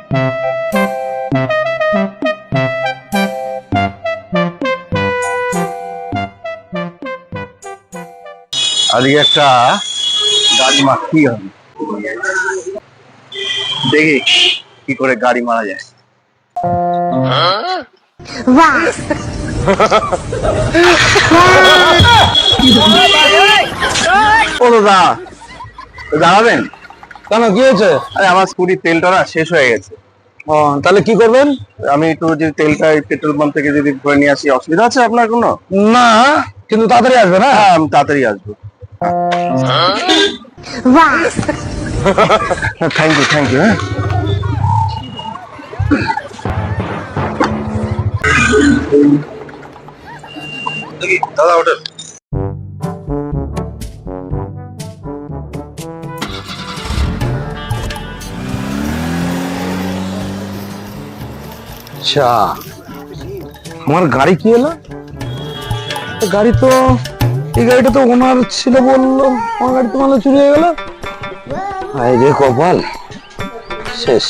আজকে একটা গাড়ি মারতেই হবে, দেখি কি করে গাড়ি মারা যায়। ও দাদা, দাঁড়াবেন? কেন, কি হয়েছে? আরে আমার স্কুটির তেলটা না শেষ হয়ে গেছে। ও, তাহলে কি করবেন? আমি একটু যে তেলটা পেট্রোল পাম্প থেকে যদি ভরে নিয়ে আসি, অসুবিধা আছে আপনার কোনো? না, কিন্তু তাড়াতাড়ি আসবে না? হ্যাঁ, আমি তাড়াতাড়ি আসবো। Thank you, thank you. হ্যাঁ, দাদা ওটা আচ্ছা, আমার গাড়ি কি হলো? গাড়ি তো, এই গাড়িটা তো ওনার ছিল বললো, আমার গাড়ি তো মানে চুরি হয়ে গেল। এই যে কপাল, শেষ।